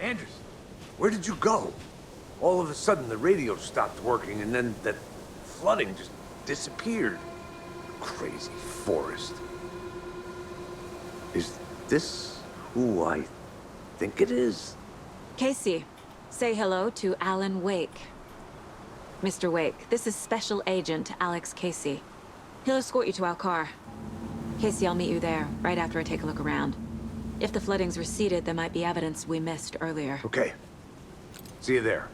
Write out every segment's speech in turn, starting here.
Anderson, where did you go? All of a sudden, the radio stopped working, and then that flooding just disappeared. Crazy forest. Is this who I think it is? Casey, say hello to Alan Wake. Mr. Wake, this is Special Agent Alex Casey. He'll escort you to our car. Casey, I'll meet you there, right after I take a look around. If the flooding's receded, there might be evidence we missed earlier. Okay. See you there.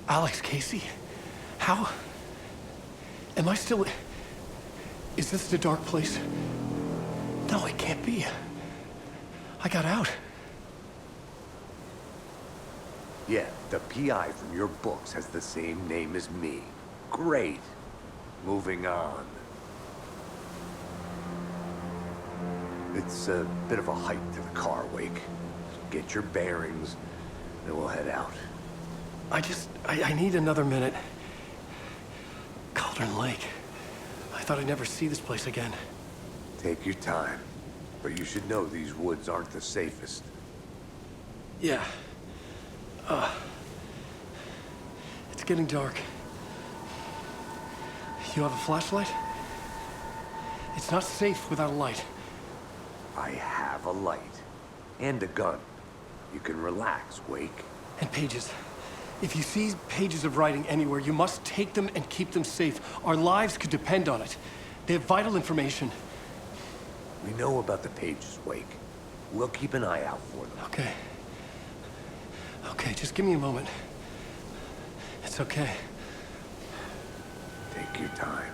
Alex Casey? How? Am I still... Is this the dark place? No, it can't be. I got out. Yeah, the PI from your books has the same name as me. Great. Moving on. It's a bit of a hike to the car, Wake. Get your bearings, then we'll head out. I need another minute. Cauldron Lake. I thought I'd never see this place again. Take your time. But you should know these woods aren't the safest. Yeah. It's getting dark. You have a flashlight? It's not safe without a light. I have a light. And a gun. You can relax, Wake. And pages. If you see pages of writing anywhere, you must take them and keep them safe. Our lives could depend on it. They have vital information. We know about the pages, Wake. We'll keep an eye out for them. Okay. Okay, just give me a moment. It's okay. Take your time.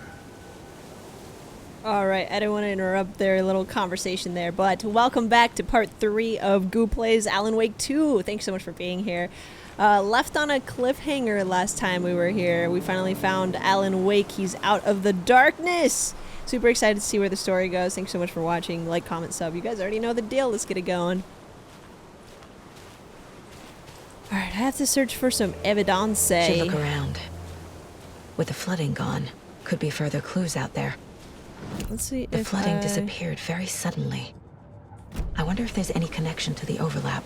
Alright, I didn't want to interrupt their little conversation there, but welcome back to part 3 of Goo Plays Alan Wake 2. Thanks so much for being here. Left on a cliffhanger last time we were here. We finally found Alan Wake. He's out of the darkness. Super excited to see where the story goes. Thanks so much for watching. Like, comment, sub. You guys already know the deal. Let's get it going. Alright, I have to search for some evidence. Should look around. With the flooding gone, could be further clues out there. Let's see The if flooding disappeared very suddenly. I wonder if there's any connection to the overlap.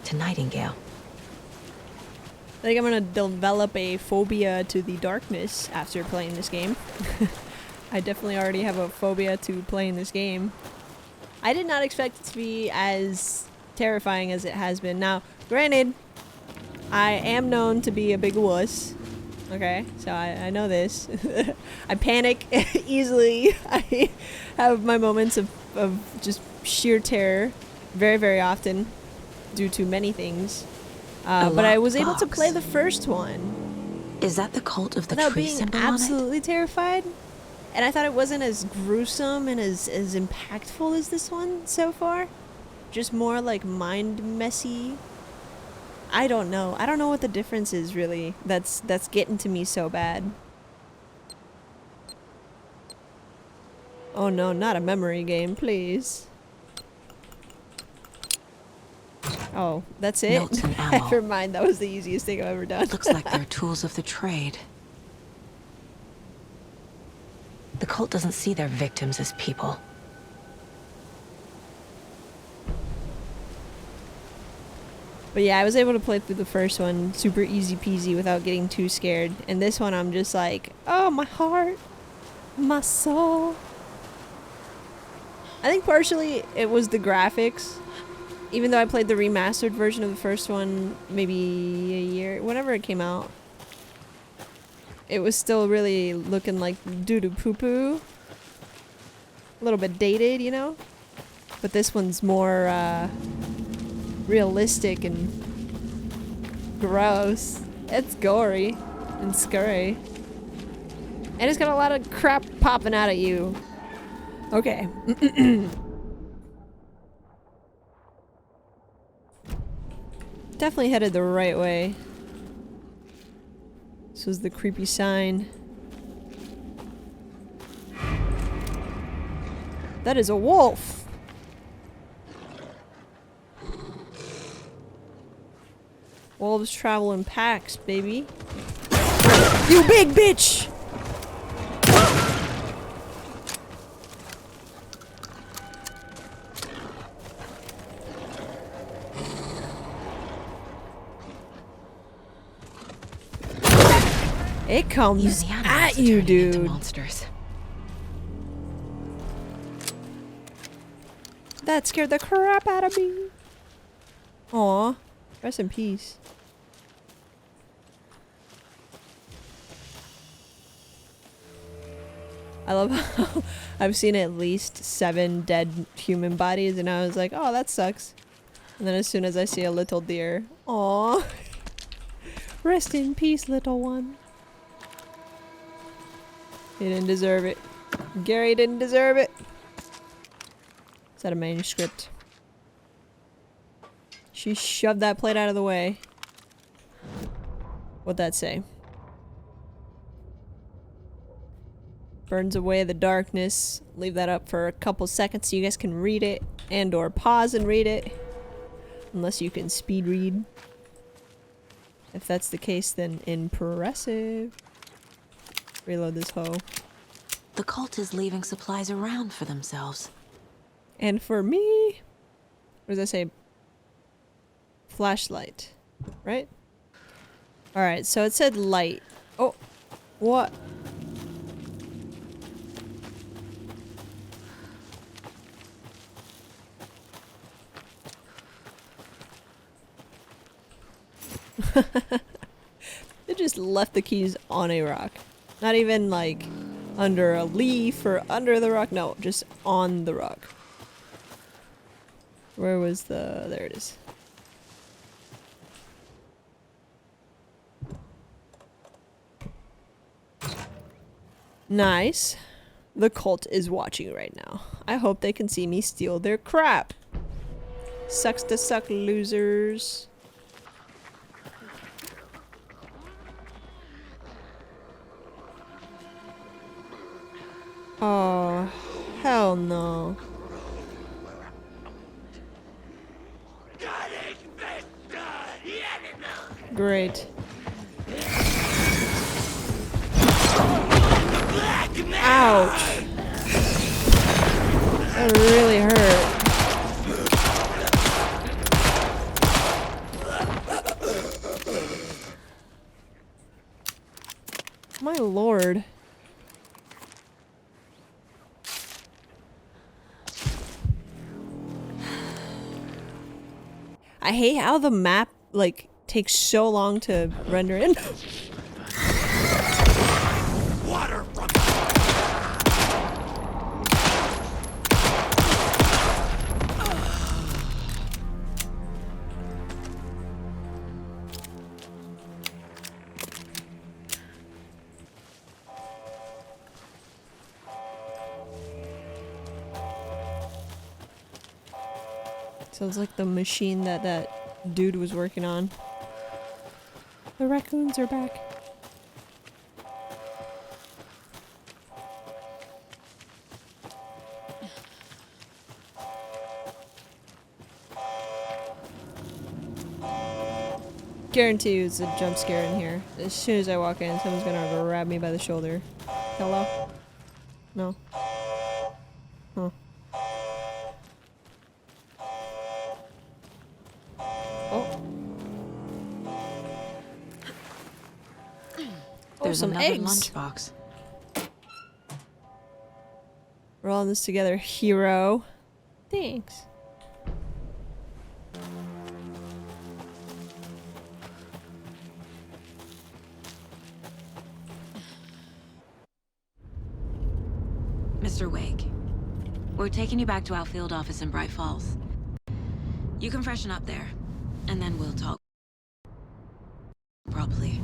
To Nightingale. I think I'm gonna develop a phobia to the darkness after playing this game. I definitely already have a phobia to playing this game. I did not expect it to be as terrifying as it has been. Now, granted, I am known to be a big wuss. Okay, so I know this. I panic easily. I have my moments of just sheer terror very, very often due to many things. But I was able to play the first one. Is that the cult of the without tree being symbol on it? absolutely terrified. And I thought it wasn't as gruesome and as impactful as this one so far. Just more like mind messy. I don't know. I don't know what the difference is really that's getting to me so bad. Oh no, not a memory game, please. Oh, that's it? Notes and ammo. Never mind, that was the easiest thing I've ever done. Looks like they're tools of the trade. The cult doesn't see their victims as people. But yeah, I was able to play through the first one super easy peasy without getting too scared. And this one I'm just like, oh, my heart, my soul. I think partially it was the graphics. Even though I played the remastered version of the first one maybe a year, whenever it came out, it was still really looking like doo-doo poo-poo. A little bit dated, you know? But this one's more realistic and gross. It's gory and scary. And it's got a lot of crap popping out at you. Okay. Definitely headed the right way. This was the creepy sign. That is a wolf. Wolves travel in packs, baby. You big bitch! It comes Even the animals at are you, turning into dude. monsters. That scared the crap out of me. Aw. Rest in peace. I love how I've seen at least 7 dead human bodies and I was like, oh, that sucks. And then as soon as I see a little deer, aw. Rest in peace, little one. He didn't deserve it. Gary didn't deserve it. Is that a manuscript? She shoved that plate out of the way. What'd that say? Burns away the darkness. Leave that up for a couple seconds so you guys can read it and or pause and read it. Unless you can speed read. If that's the case, then impressive. Reload this hoe. The cult is leaving supplies around for themselves. And for me, what does that say? Flashlight, right? Alright, so it said light. Oh, what? They just left the keys on a rock. Not even like under a leaf or under the rock. No, just on the rock. Where was the... there it is. Nice. The cult is watching right now. I hope they can see me steal their crap. Sucks to suck, losers. Oh, hell no. Great. Ouch. That really hurt. My lord. I hate how the map, like, takes so long to render in. Water from Sounds like the machine that dude was working on. The raccoons are back. Guarantee you it's a jump scare in here. As soon as I walk in, someone's gonna grab me by the shoulder. Hello? No. Huh. Oh. Oh, There's some another eggs. lunchbox. We're all in this together, hero. Thanks. Mr. Wake, we're taking you back to our field office in Bright Falls. You can freshen up there, and then we'll talk properly.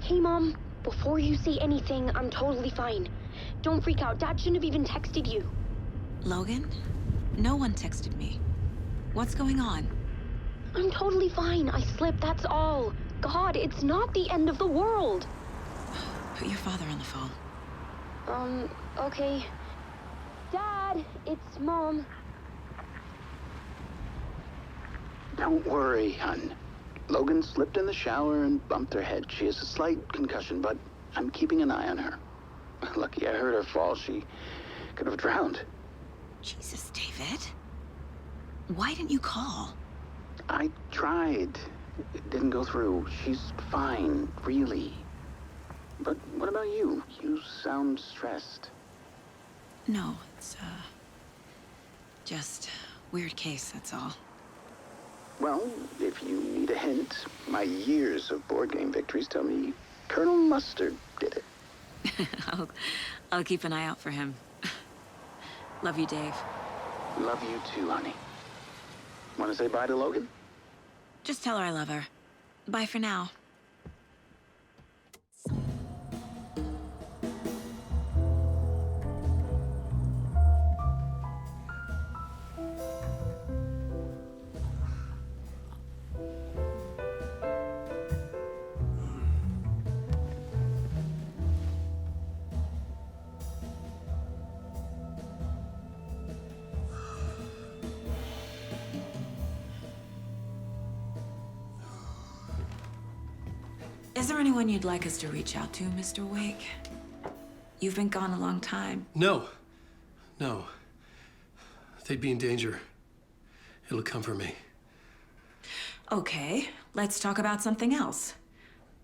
Hey, Mom. Before you say anything, I'm totally fine. Don't freak out. Dad shouldn't have even texted you. Logan? No one texted me. What's going on? I'm totally fine. I slipped, that's all. God, it's not the end of the world. Put your father on the phone. Okay. Dad, it's Mom. Don't worry, hon. Logan slipped in the shower and bumped her head. She has a slight concussion, but I'm keeping an eye on her. Lucky I heard her fall. She could have drowned. Jesus, David. Why didn't you call? I tried. It didn't go through. She's fine, really. But what about you? You sound stressed. No, it's, just weird case, that's all. Well, if you need a hint, my years of board game victories tell me Colonel Mustard did it. I'll keep an eye out for him. Love you, Dave. Love you too, honey. Want to say bye to Logan? Just tell her I love her. Bye for now. Is there anyone you'd like us to reach out to, Mr. Wake? You've been gone a long time. No. No. They'd be in danger. It'll come for me. Okay, let's talk about something else.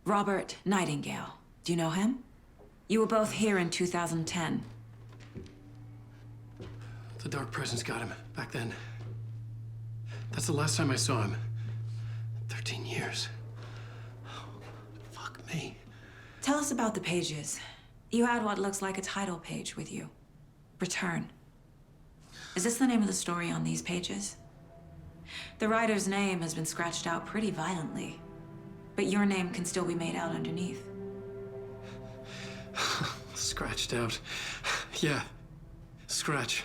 Robert Nightingale. Do you know him? You were both here in 2010. The Dark Presence got him back then. That's the last time I saw him. 13 years. Fuck me. Tell us about the pages. You had what looks like a title page with you. Return. Is this the name of the story on these pages? The writer's name has been scratched out pretty violently, but your name can still be made out underneath. Scratched out. Yeah. Scratch.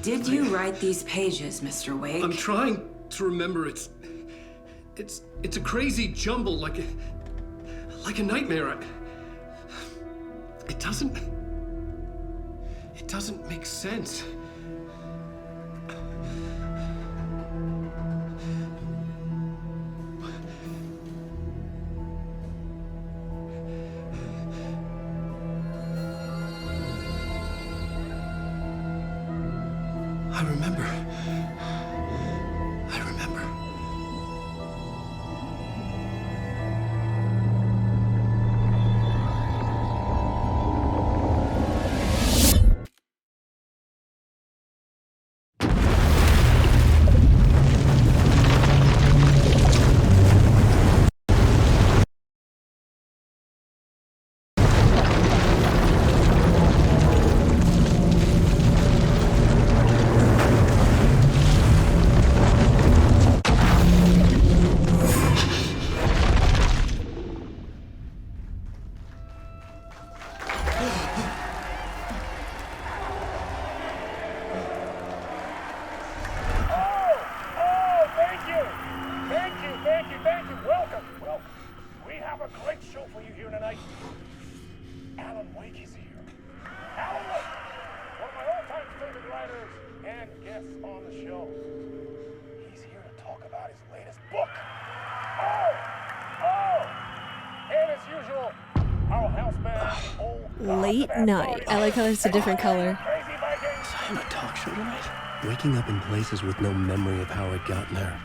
Did you write these pages, Mr. Wake? I'm trying to remember. It's a crazy jumble, like a nightmare. It doesn't make sense. I remember. Late night. I like how it's a different color. I'm a talk show tonight. Waking up in places with no memory of how I'd gotten there.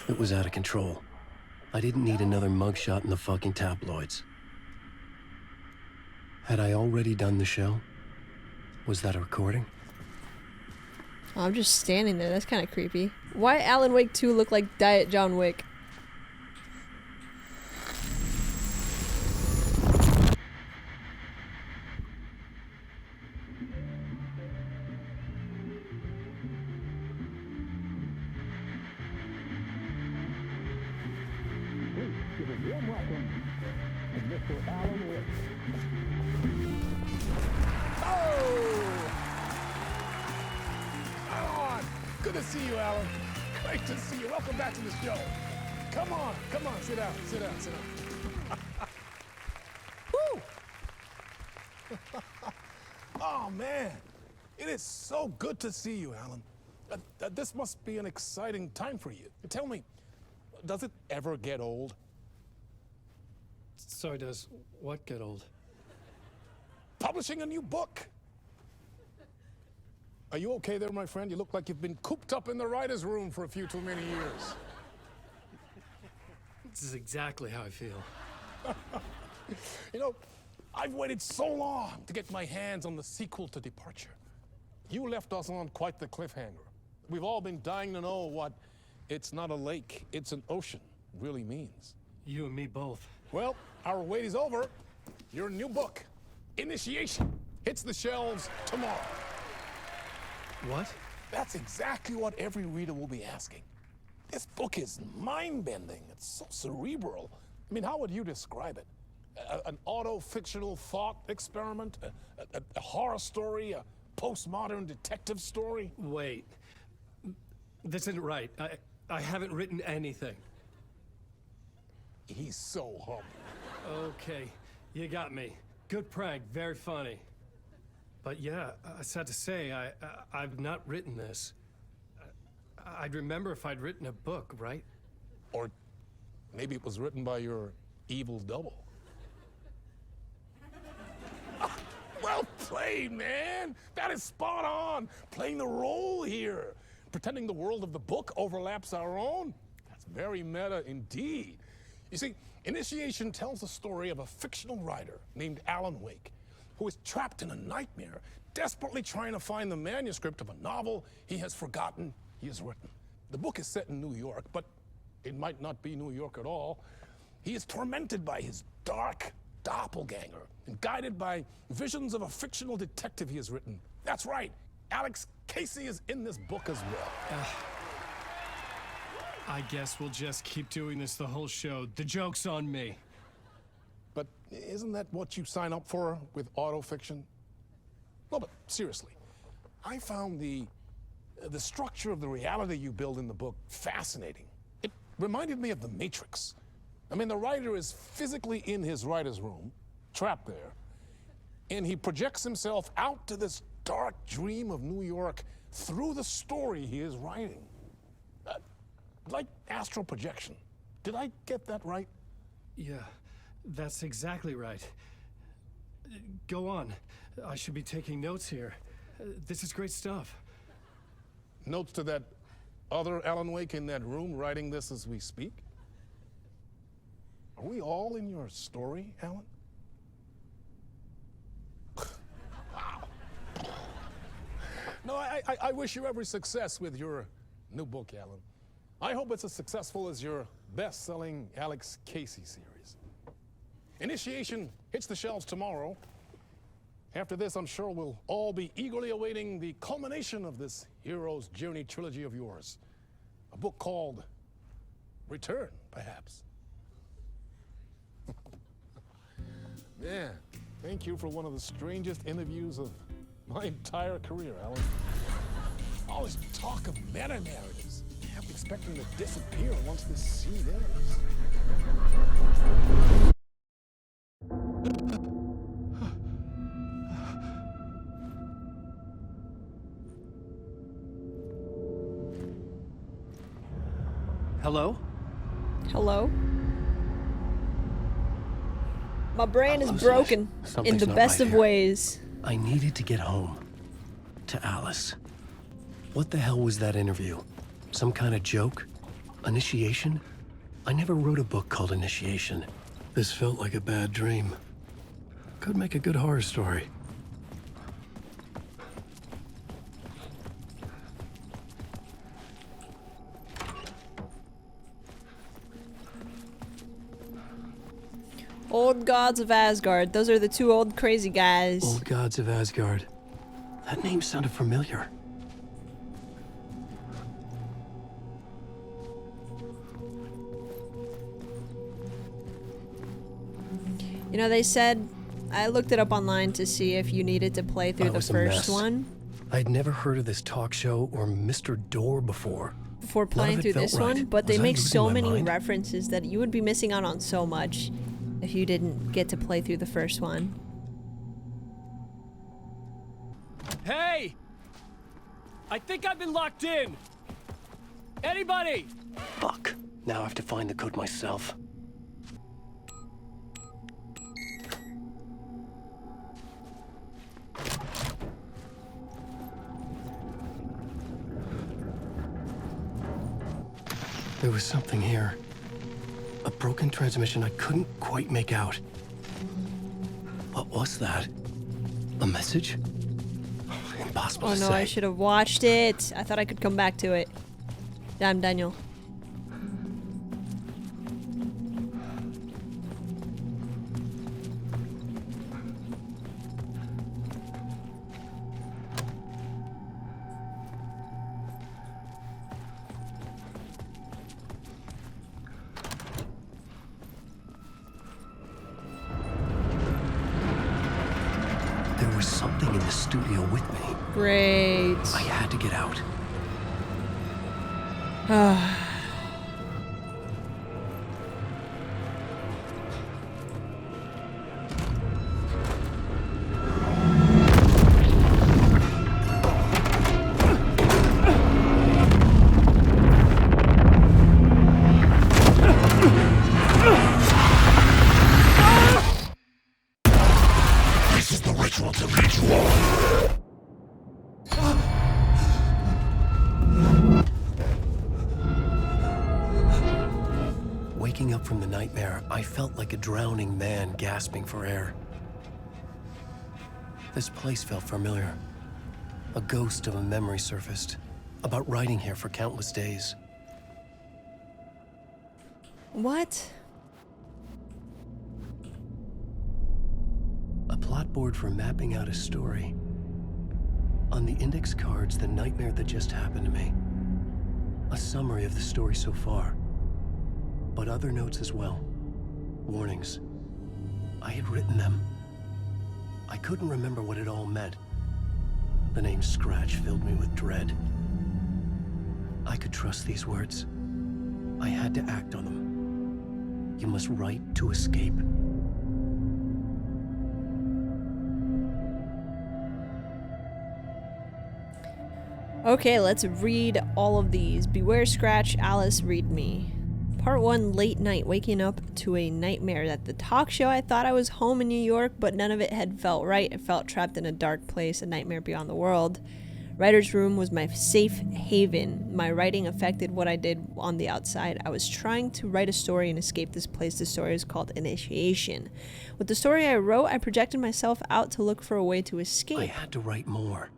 It was out of control. I didn't need another mugshot in the fucking tabloids. Had I already done the show? Was that a recording? Oh, I'm just standing there. That's kind of creepy. Why Alan Wake 2 look like Diet John Wick? Good to see you, Alan. Great to see you. Welcome back to the show. Come on, sit down. Woo! Oh, man. It is so good to see you, Alan. This must be an exciting time for you. Tell me, does it ever get old? So does what get old? Publishing a new book. Are you okay there, my friend? You look like you've been cooped up in the writer's room for a few too many years. This is exactly how I feel. You know, I've waited so long to get my hands on the sequel to Departure. You left us on quite the cliffhanger. We've all been dying to know what "it's not a lake, it's an ocean" really means. You and me both. Well, our wait is over. Your new book, Initiation, hits the shelves tomorrow. What? That's exactly what every reader will be asking. This book is mind-bending. It's so cerebral. I mean, how would you describe it? An auto-fictional thought experiment? A horror story? A postmodern detective story? Wait. This isn't right. I haven't written anything. He's so humble. Okay, you got me. Good prank, very funny. But yeah, sad to say, I've not written this. I'd remember if I'd written a book, right? Or maybe it was written by your evil double. Well played, man! That is spot on! Playing the role here. Pretending the world of the book overlaps our own. That's very meta indeed. You see, Initiation tells the story of a fictional writer named Alan Wake, who is trapped in a nightmare, desperately trying to find the manuscript of a novel he has forgotten he has written. The book is set in New York, but it might not be New York at all. He is tormented by his dark doppelganger and guided by visions of a fictional detective he has written. That's right, Alex Casey is in this book as well. I guess we'll just keep doing this the whole show. The joke's on me. But isn't that what you sign up for with autofiction? No, but seriously, I found the structure of the reality you build in the book fascinating. It reminded me of The Matrix. I mean, the writer is physically in his writer's room, trapped there, and he projects himself out to this dark dream of New York through the story he is writing. Like astral projection. Did I get that right? Yeah, that's exactly right. Go on. I should be taking notes here. This is great stuff. Notes to that other Alan Wake in that room writing this as we speak? Are we all in your story, Alan? Wow. No, I wish you every success with your new book, Alan. I hope it's as successful as your best-selling Alex Casey series. Initiation hits the shelves tomorrow. After this, I'm sure we'll all be eagerly awaiting the culmination of this hero's journey trilogy of yours. A book called Return, perhaps. Man, thank you for one of the strangest interviews of my entire career, Alan. All this talk of meta-narratives. I'm expecting to disappear once this scene ends. Hello? Hello? My brain is Listen, broken in something's the not best right of here. ways. I needed to get home. To Alice. What the hell was that interview? Some kind of joke? Initiation? I never wrote a book called Initiation. This felt like a bad dream. Could make a good horror story. Old Gods of Asgard. Those are the two old crazy guys. Old Gods of Asgard. That name sounded familiar. You know, they said, I looked it up online to see if you needed to play through I the was a first mess. one I'd never heard of this talk show or Mr. Door before. before None playing of through it felt this one, right. but they Was I make losing so my many mind? references that you would be missing out on so much if you didn't get to play through the first one. Hey! I think I've been locked in! Anybody? Fuck. Now I have to find the code myself. There was something here. A broken transmission I couldn't quite make out. What was that? A message? Impossible Oh to no, say. I should have watched it. I thought I could come back to it. Damn, Daniel. There was something in the studio with me. Great. I had to get out. Waking up from the nightmare, I felt like a drowning man gasping for air. This place felt familiar. A ghost of a memory surfaced, about writing here for countless days. What? A plot board for mapping out a story. On the index cards, the nightmare that just happened to me. A summary of the story so far. But other notes as well. Warnings. I had written them. I couldn't remember what it all meant. The name Scratch filled me with dread. I could trust these words. I had to act on them. You must write to escape. Okay, let's read all of these. Beware Scratch, Alice, read me. Part 1, late night, waking up to a nightmare. At the talk show, I thought I was home in New York, but none of it had felt right. I felt trapped in a dark place, a nightmare beyond the world. Writer's room was my safe haven. My writing affected what I did on the outside. I was trying to write a story and escape this place. The story is called Initiation. With the story I wrote, I projected myself out to look for a way to escape. I had to write more.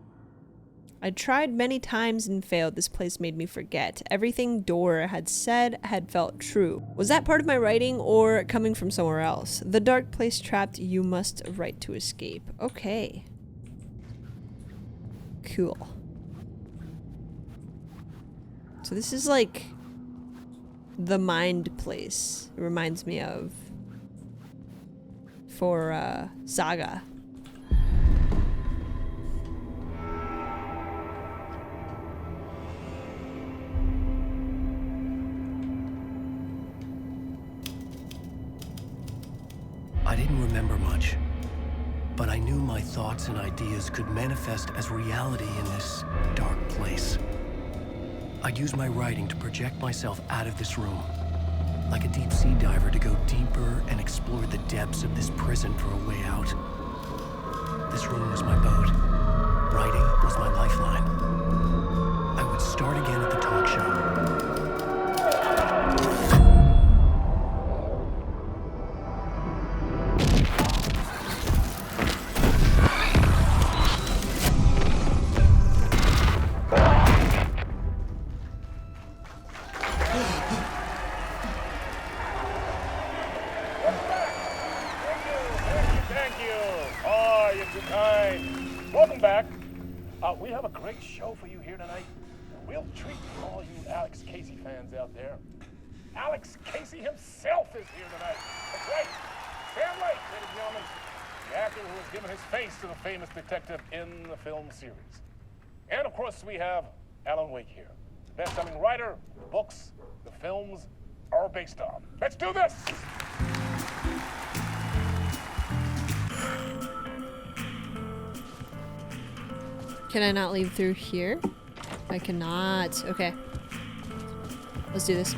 I tried many times and failed. This place made me forget. Everything Dora had said had felt true. Was that part of my writing or coming from somewhere else? The dark place trapped, you must write to escape. Okay. Cool. So this is like the mind place. It reminds me of for Saga. I didn't remember much, but I knew my thoughts and ideas could manifest as reality in this dark place. I'd use my writing to project myself out of this room, like a deep sea diver to go deeper and explore the depths of this prison for a way out. This room was my boat. Writing was my lifeline. I would start again at the talk show. Welcome back. We have a great show for you here tonight. A real treat for all you Alex Casey fans out there. Alex Casey himself is here tonight. That's right. Sam Lake, ladies and gentlemen. The actor who has given his face to the famous detective in the film series. And of course, we have Alan Wake here. The best-selling writer, books, the films are based on. Let's do this! Can I not leave through here? I cannot. Okay. Let's do this.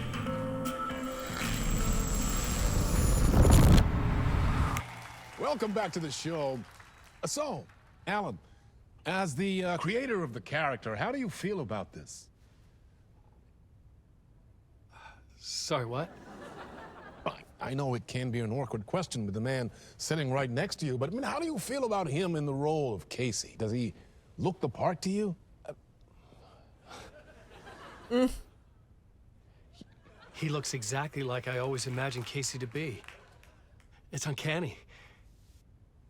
Welcome back to the show. So, Alan, as the creator of the character, how do you feel about this? Sorry, what? I know it can be an awkward question with the man sitting right next to you, but I mean, how do you feel about him in the role of Casey? Does he look the part to you? He looks exactly like I always imagined Casey to be. It's uncanny.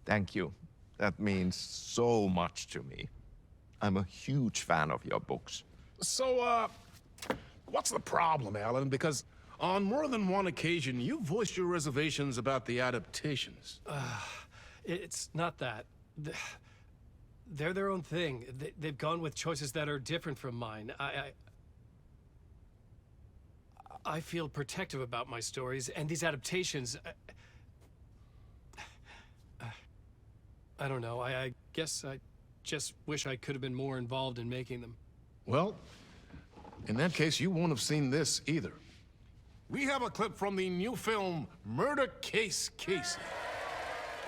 Thank you. That means so much to me. I'm a huge fan of your books. So, what's the problem, Alan? Because on more than one occasion, you voiced your reservations about the adaptations. It's not that. They're their own thing. They've gone with choices that are different from mine. I feel protective about my stories, and these adaptations... I don't know. I guess I just wish I could have been more involved in making them. Well, in that case, you won't have seen this either. We have a clip from the new film, Murder Case Casey.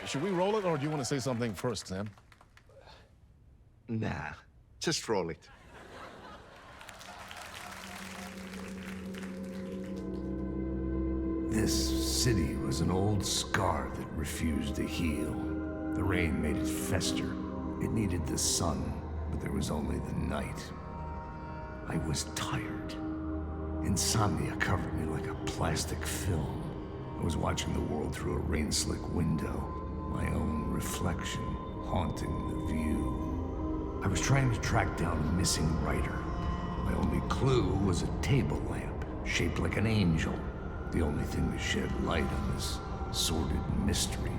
Should we roll it, or do you want to say something first, Sam? Nah, just roll it. This city was an old scar that refused to heal. The rain made it fester. It needed the sun, but there was only the night. I was tired. Insomnia covered me like a plastic film. I was watching the world through a rain-slick window, my own reflection haunting the view. I was trying to track down a missing writer. My only clue was a table lamp, shaped like an angel. The only thing to shed light on this sordid mystery.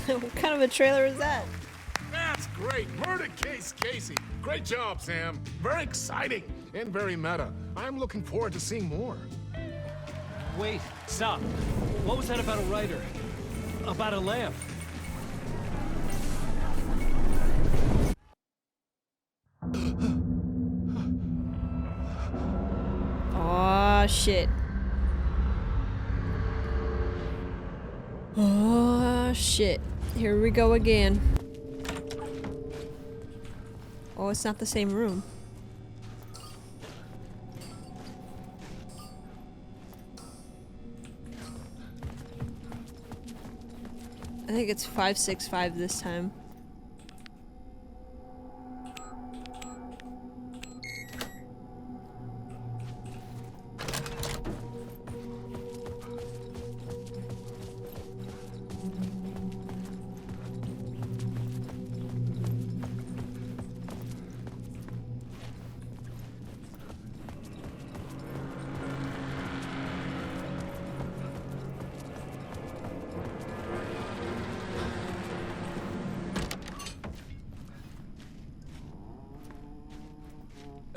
What kind of a trailer is that? That's great. Murder Case Casey. Great job, Sam. Very exciting and very meta. I'm looking forward to seeing more. Wait, stop. What was that about a writer? About a lamp? Aw, shit. Oh, shit. Here we go again. Oh, it's not the same room. I think it's 565 this time.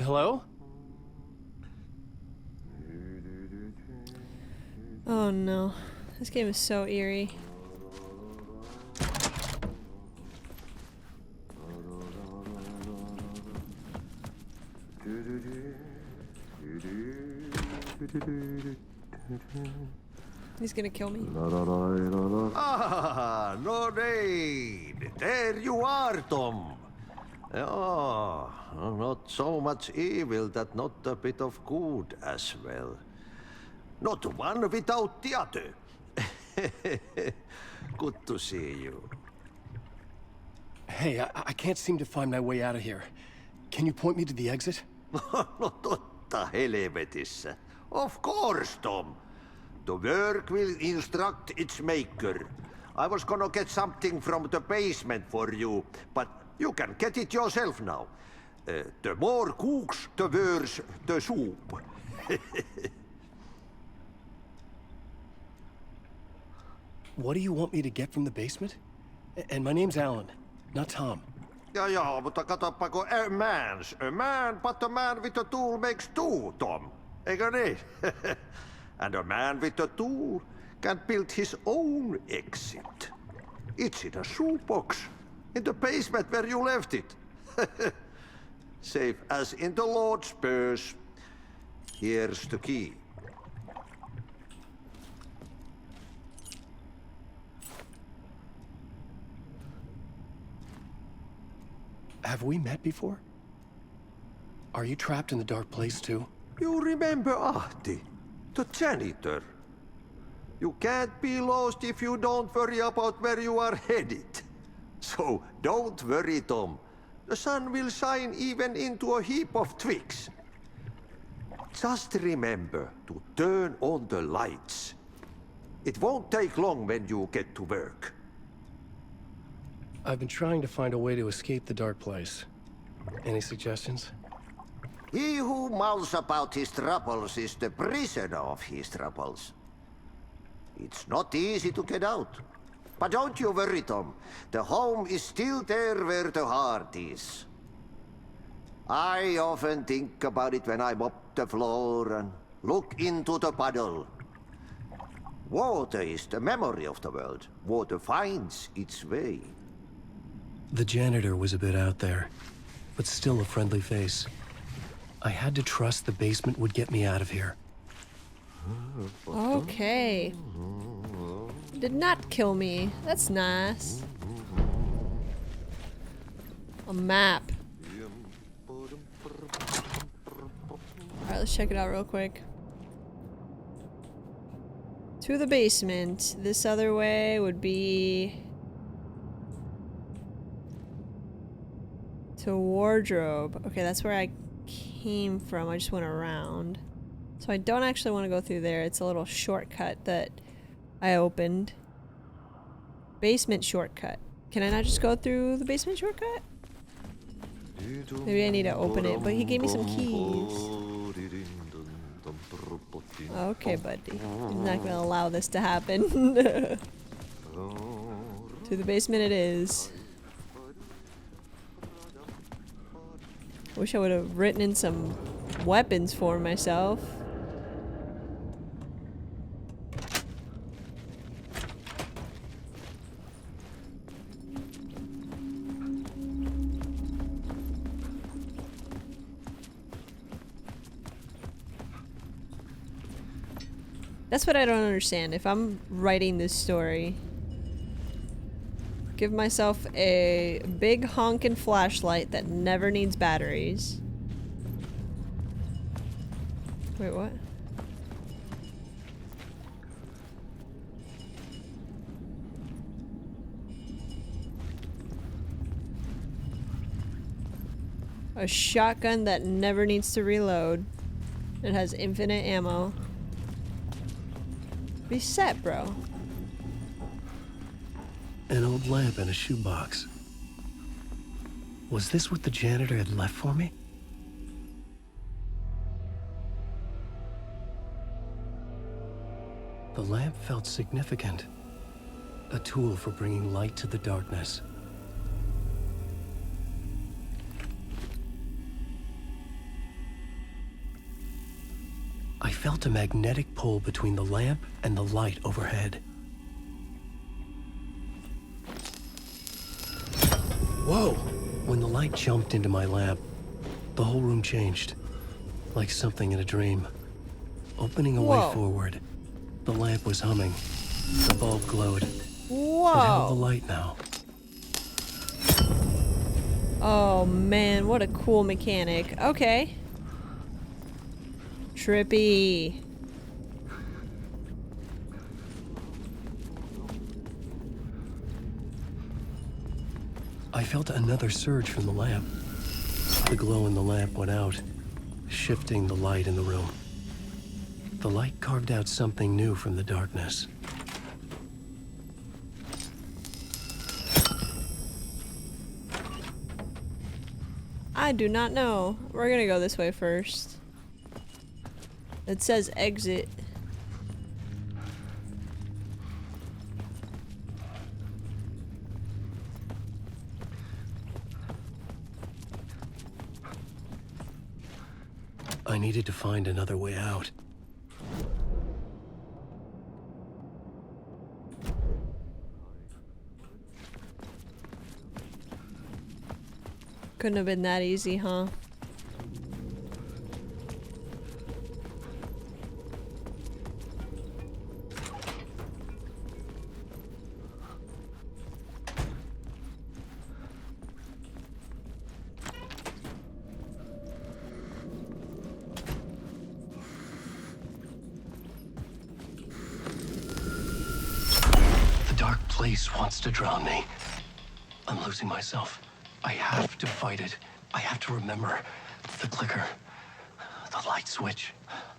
Hello? Oh no. This game is so eerie. He's gonna kill me. Ah, no rain. There you are, Tom. Oh, not so much evil that not a bit of good as well. Not one without the other. Good to see you. Hey, I can't seem to find my way out of here. Can you point me to the exit? No totta helvetissä. Of course, Tom. The work will instruct its maker. I was gonna get something from the basement for you, but you can get it yourself now. The more cooks, the worse the soup. What do you want me to get from the basement? And my name's Alan, not Tom. Ja, mutta katsoppa, a man, but a man with a tool makes two, Tom. Eikö niin? And a man with a tool can build his own exit. It's in a shoebox, in the basement where you left it. Safe as in the Lord's purse. Here's the key. Have we met before? Are you trapped in the dark place too? You remember Ahti, the janitor? You can't be lost if you don't worry about where you are headed. So don't worry, Tom. The sun will shine even into a heap of twigs. Just remember to turn on the lights. It won't take long when you get to work. I've been trying to find a way to escape the dark place. Any suggestions? He who mouths about his troubles is the prisoner of his troubles. It's not easy to get out. But don't you worry, Tom. The home is still there where the heart is. I often think about it when I mop the floor and look into the puddle. Water is the memory of the world. Water finds its way. The janitor was a bit out there, but still a friendly face. I had to trust the basement would get me out of here. Okay. Did not kill me. That's nice. A map. Alright, let's check it out real quick. To the basement. This other way would be... to wardrobe. Okay, that's where I came from. I just went around. So I don't actually want to go through there. It's a little shortcut that I opened. Basement shortcut. Can I not just go through the basement shortcut? Maybe I need to open it, but he gave me some keys. Okay, buddy. I'm not gonna allow this to happen. To the basement it is. Wish I would have written in some weapons for myself. That's what I don't understand. If I'm writing this story, give myself a big honkin' flashlight that never needs batteries. Wait, what? A shotgun that never needs to reload. It has infinite ammo. Be set, bro. An old lamp in a shoebox. Was this what the janitor had left for me? The lamp felt significant. A tool for bringing light to the darkness. I felt a magnetic pull between the lamp and the light overhead. Whoa! When the light jumped into my lamp, the whole room changed. Like something in a dream. Opening a way forward, the lamp was humming. The bulb glowed. Whoa! It held the light now. Oh man, what a cool mechanic. Okay. Trippy. I felt another surge from the lamp. The glow in the lamp went out, shifting the light in the room. The light carved out something new from the darkness. I do not know. We're gonna go this way first. It says exit. I needed to find another way out. Couldn't have been that easy, huh? place wants to drown me. I'm losing myself. I have to fight it. I have to remember the clicker, the light switch.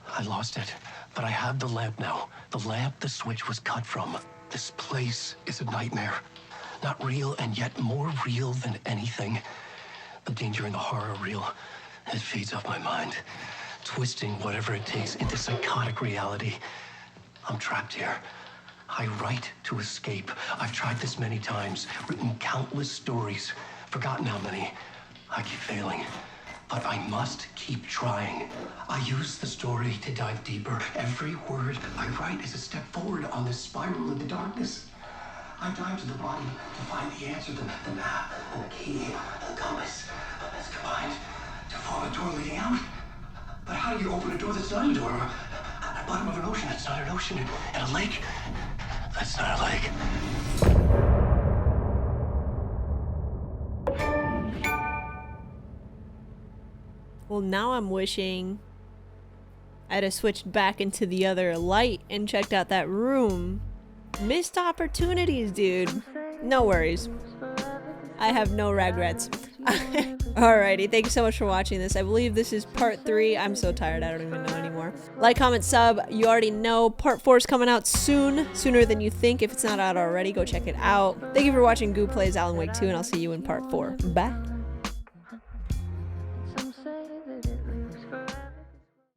I lost it, but I have the lamp now. The lamp the switch was cut from. This place is a nightmare. Not real, and yet more real than anything. The danger and the horror real. It feeds off my mind, twisting whatever it takes into psychotic reality. I'm trapped here. I write to escape. I've tried this many times, written countless stories, forgotten how many. I keep failing, but I must keep trying. I use the story to dive deeper. Every word I write is a step forward on this spiral into darkness. I dive to the body to find the answer, the map, and the key, and the compass. It's combined to form a door leading out. But how do you open a door that's not a door? At the bottom of an ocean that's not an ocean, and a lake that's not a lake. Well, now I'm wishing I'd have switched back into the other light and checked out that room. Missed opportunities, dude. No worries. I have no regrets. Alrighty, thank you so much for watching this. I believe this is part 3. I'm so tired, I don't even know anymore. Like, comment, sub. You already know part 4 is coming out soon. Sooner than you think. If it's not out already, go check it out. Thank you for watching Goo Plays Alan Wake 2, and I'll see you in part 4. Bye.